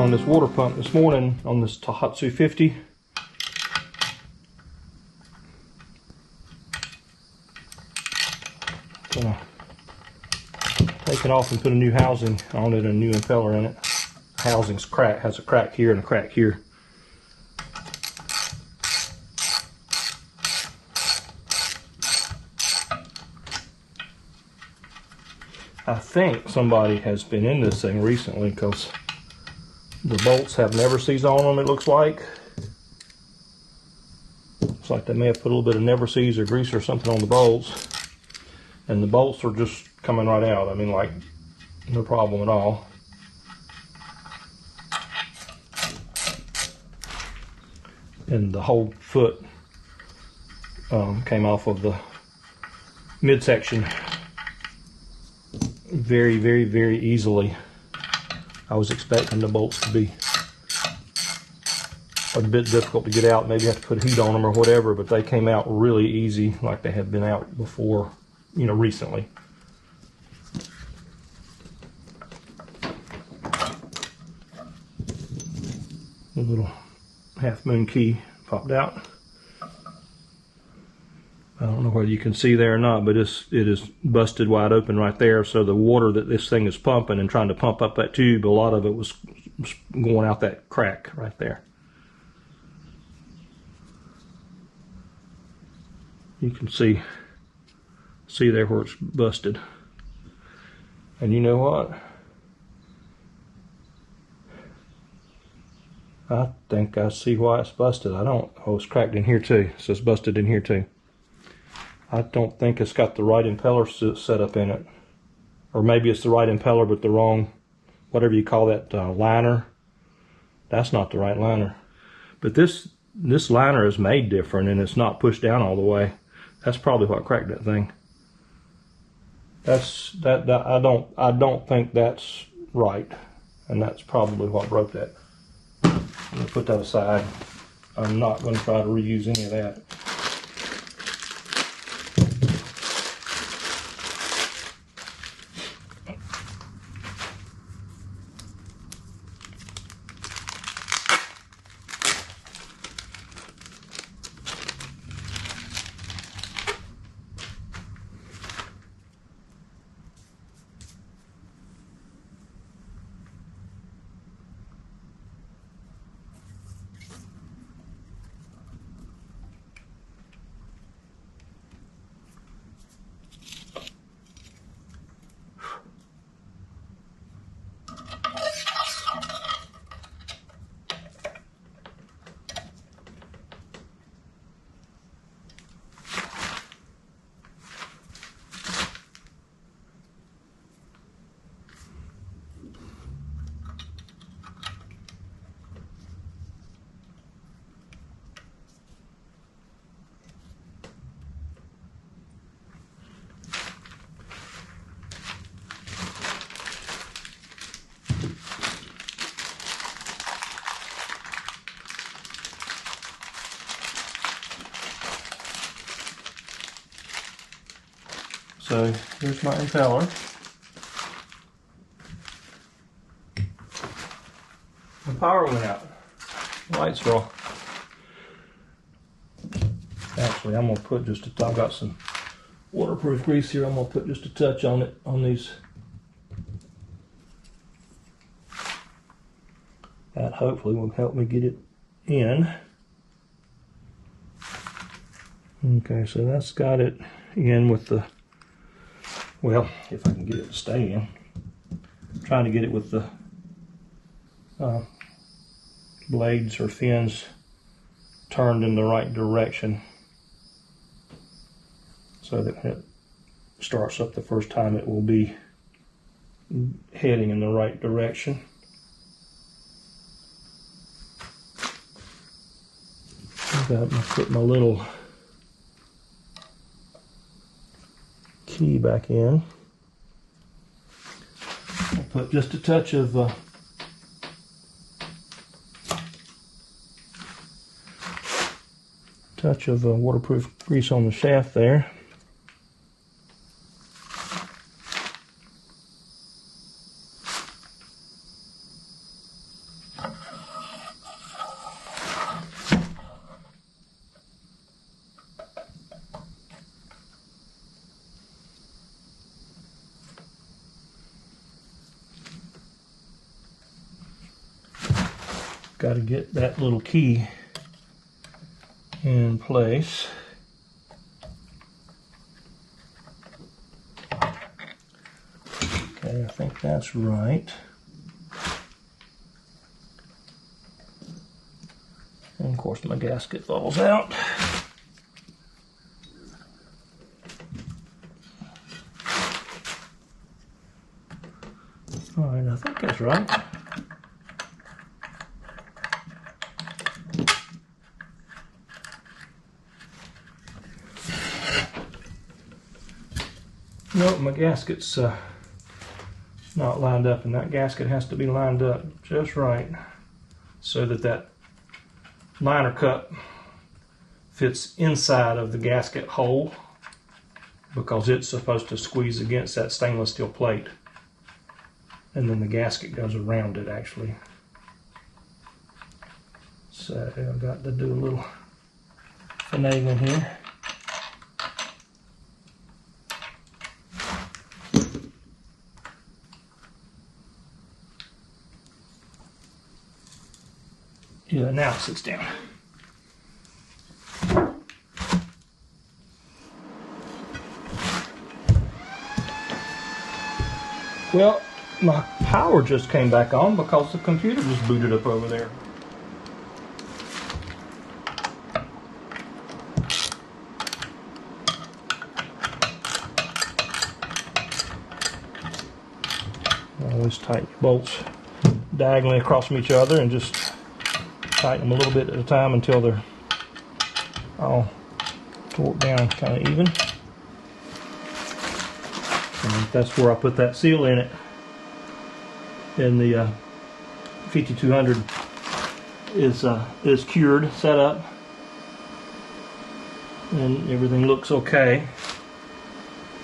on this water pump this morning on this Tohatsu 50. Gonna take it off and put a new housing on it and a new impeller in it. The housing's cracked, has a crack here and a crack here. I think somebody has been in this thing recently because the bolts have never seized on them, it looks like. Looks like they may have put a little bit of never seize or grease or something on the bolts. And the bolts are just coming right out. I mean, like, no problem at all. And the whole foot came off of the midsection very, very, very easily. I was expecting the bolts to be a bit difficult to get out, maybe have to put heat on them or whatever, but they came out really easy, like they had been out before, you know, recently. A little half moon key popped out. I don't know whether you can see there or not, but it is busted wide open right there. So the water that this thing is pumping and trying to pump up that tube, a lot of it was going out that crack right there. You can see there where it's busted. And you know what? I think I see why it's busted. I don't. Oh, it's cracked in here too. So it's busted in here too. I don't think it's got the right impeller set up in it. Or maybe it's the right impeller but the wrong, whatever you call that, liner. That's not the right liner. But this liner is made different and it's not pushed down all the way. That's probably what cracked that thing. I don't think that's right. And that's probably what broke that. I'm going to put that aside. I'm not going to try to reuse any of that. So here's my impeller. The power went out. The lights are off. Actually, I'm gonna put just a, I've got some waterproof grease here. I'm gonna put just a touch on it, on these. That hopefully will help me get it in. Okay, so that's got it in with the, well, if I can get it to stay in. I'm trying to get it with the blades or fins turned in the right direction so that when it starts up the first time it will be heading in the right direction. I'm going to put my little key back in. I'll put just a touch of waterproof grease on the shaft there. got to get that little key in place. Okay, I think that's right. And of course my gasket falls out. All right, I think that's right. Nope, my gasket's not lined up, and that gasket has to be lined up just right so that that liner cup fits inside of the gasket hole, because it's supposed to squeeze against that stainless steel plate, and then the gasket goes around it actually. So I've got to do a little finagling here. Yeah, now it sits down. Well, my power just came back on because the computer just booted up over there. Always tighten your bolts diagonally across from each other and just tighten them a little bit at a time until they're all torqued down kind of even. And that's where I put that seal in it. And the 5200 is cured, set up, and everything looks okay.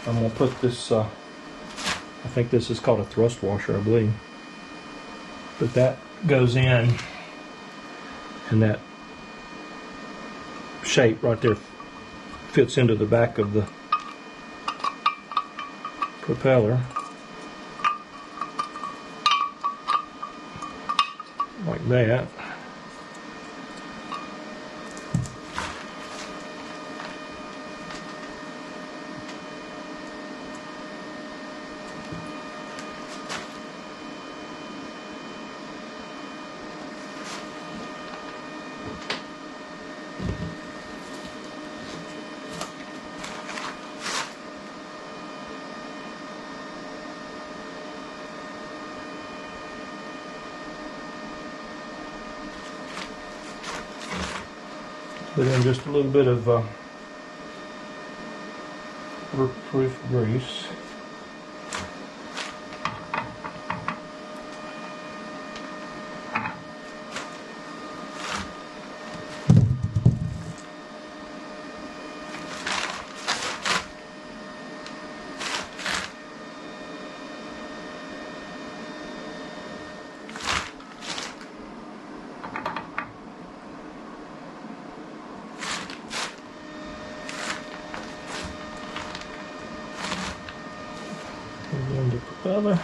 I'm gonna put this. I think this is called a thrust washer, I believe. But that goes in, and that shape right there fits into the back of the propeller like that. Put in just a little bit of waterproof grease. In the propeller.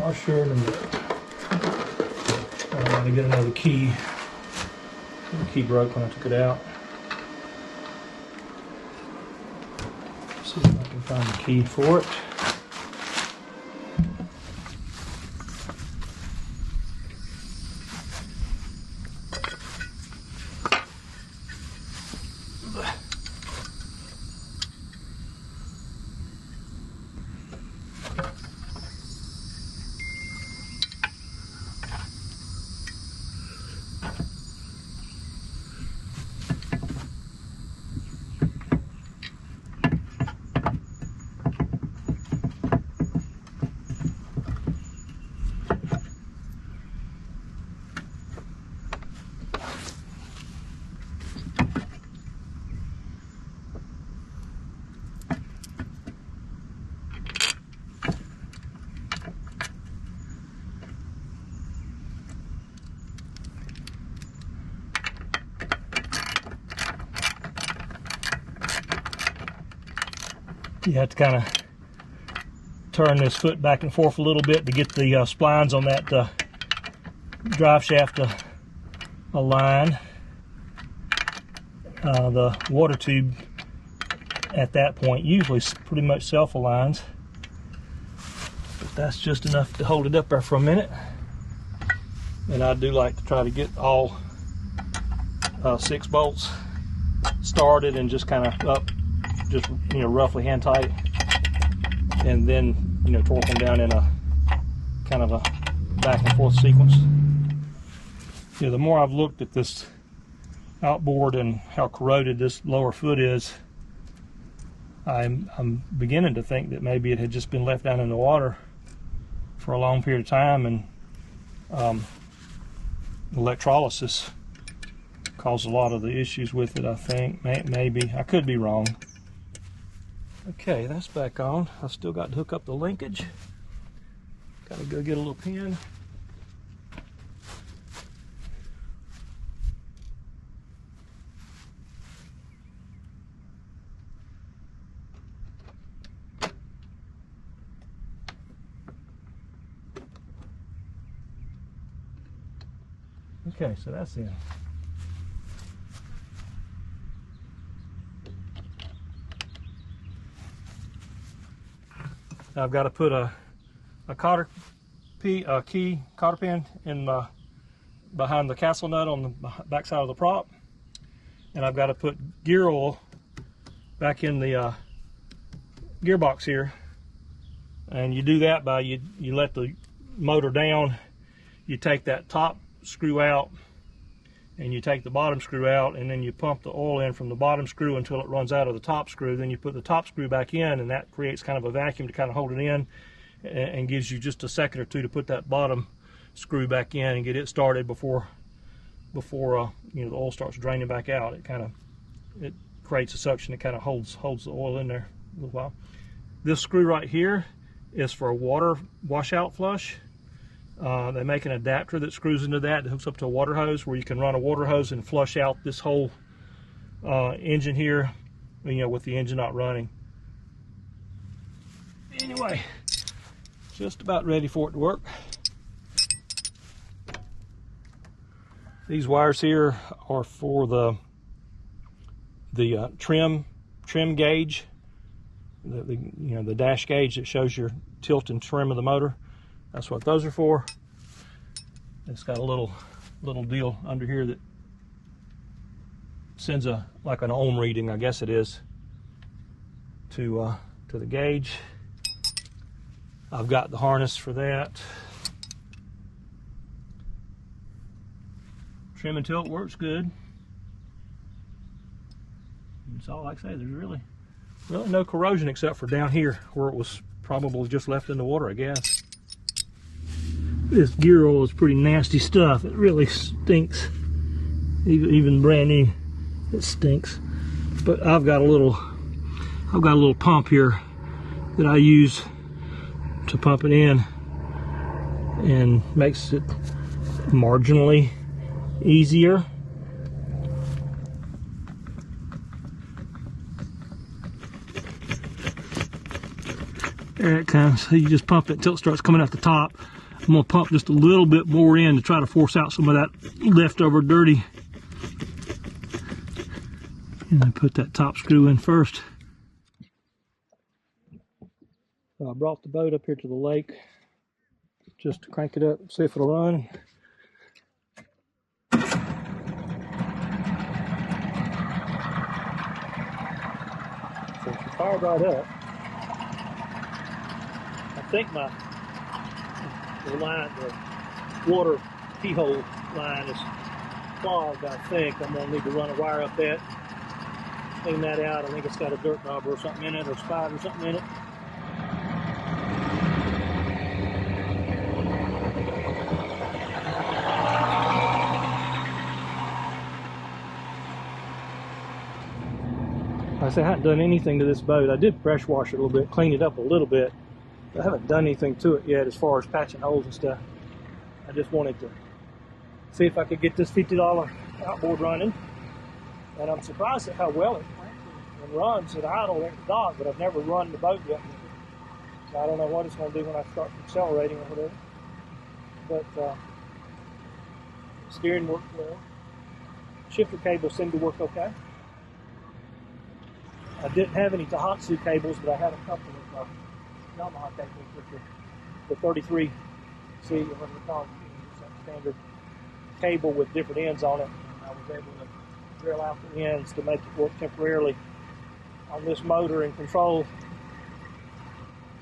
Washer and the I got to get another key. The key broke when I took it out. See if I can find the key for it. You have to kind of turn this foot back and forth a little bit to get the splines on that drive shaft to align. The water tube at that point usually pretty much self-aligns, but that's just enough to hold it up there for a minute. And I do like to try to get all 6 bolts started and just kind of up, just roughly hand tight, and then torque them down in a kind of a back and forth sequence. The more I've looked at this outboard and how corroded this lower foot is, I'm beginning to think that maybe it had just been left down in the water for a long period of time, and electrolysis caused a lot of the issues with it, I think. Maybe. I could be wrong. Okay, that's back on. I've still got to hook up the linkage. Gotta go get a little pin. Okay, so that's in. I've got to put a cotter key cotter pin in behind the castle nut on the back side of the prop, and I've got to put gear oil back in the gearbox here. And you do that by you let the motor down, you take that top screw out, and you take the bottom screw out, and then you pump the oil in from the bottom screw until it runs out of the top screw. Then you put the top screw back in, and that creates kind of a vacuum to kind of hold it in, and gives you just a second or two to put that bottom screw back in and get it started before the oil starts draining back out. It creates a suction that kind of holds the oil in there a little while. This screw right here is for a water washout flush. They make an adapter that screws into that hooks up to a water hose, where you can run a water hose and flush out this whole engine here, with the engine not running. Anyway, just about ready for it to work. These wires here are for the trim gauge, the dash gauge that shows your tilt and trim of the motor. That's what those are for. It's got a little deal under here that sends like an ohm reading, I guess it is, to the gauge. I've got the harness for that. Trim and tilt works good. It's all, like I say, there's really no corrosion except for down here where it was probably just left in the water, I guess. This gear oil is pretty nasty stuff. It really stinks. Even brand new, it stinks. But I've got a little pump here that I use to pump it in, and makes it marginally easier. There it comes. So you just pump it until it starts coming out the top. I'm going to pump just a little bit more in to try to force out some of that leftover dirty. And then put that top screw in first. I brought the boat up here to the lake just to crank it up, see if it'll run. So she fired right up. I think the water keyhole line is clogged. I think I'm going to need to run a wire up that, clean that out. I think it's got a dirt dauber or something in it, or spot or something in it. I haven't done anything to this boat. I did pressure wash it a little bit, clean it up a little bit. I haven't done anything to it yet as far as patching holes and stuff. I just wanted to see if I could get this $50 outboard running. And I'm surprised at how well it and runs at idle at the dock, but I've never run the boat yet. So I don't know what it's going to do when I start accelerating or whatever. But steering works well. Shifter cables seem to work okay. I didn't have any Tohatsu cables, but I had a couple of Yamaha cables with the 33C, or whatever it's called, just that standard cable with different ends on it. And I was able to drill out the ends to make it work temporarily on this motor and control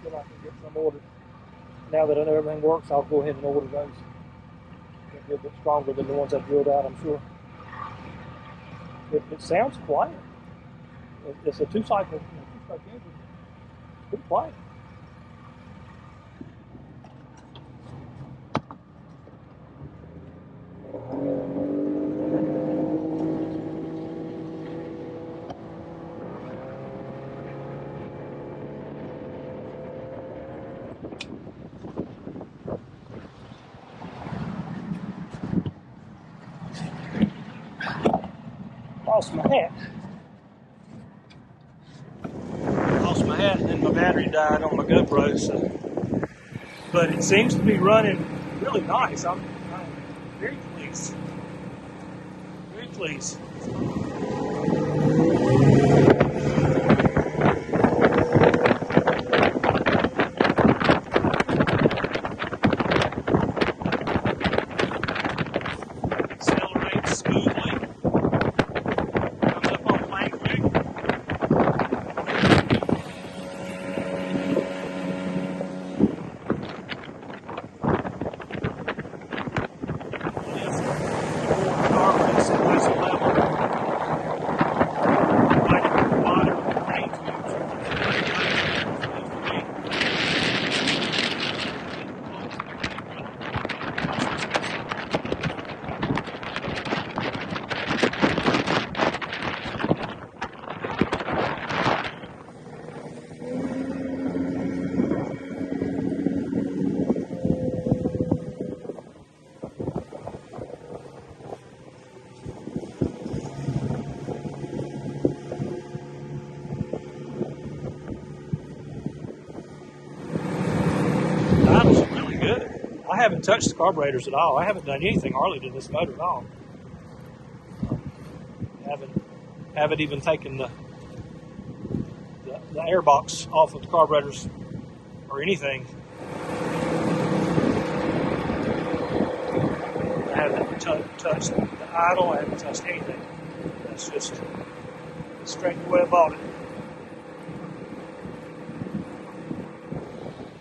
until I can get some ordered. Now that I know everything works, I'll go ahead and order those. They'll be a bit stronger than the ones I drilled out, I'm sure. It sounds quiet. It's a two-cycle engine. It's pretty quiet. Lost my hat. Lost my hat and then my battery died on my GoPro. So. But it seems to be running really nice. I'm very pleased. Very pleased. Accelerates smoothly. I haven't touched the carburetors at all. I haven't done anything hardly to this motor at all. Haven't even taken the air box off of the carburetors or anything. I haven't touched the idle. I haven't touched anything. That's just straight the way I bought it.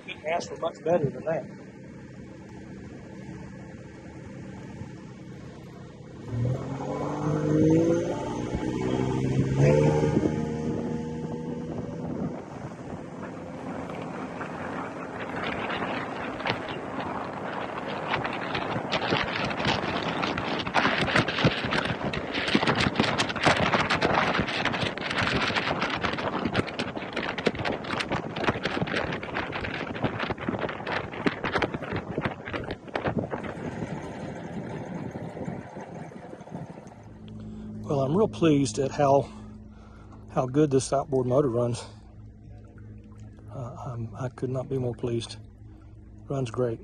Couldn't ask for much better than that. Well, I'm real pleased at how good this outboard motor runs. I could not be more pleased. Runs great.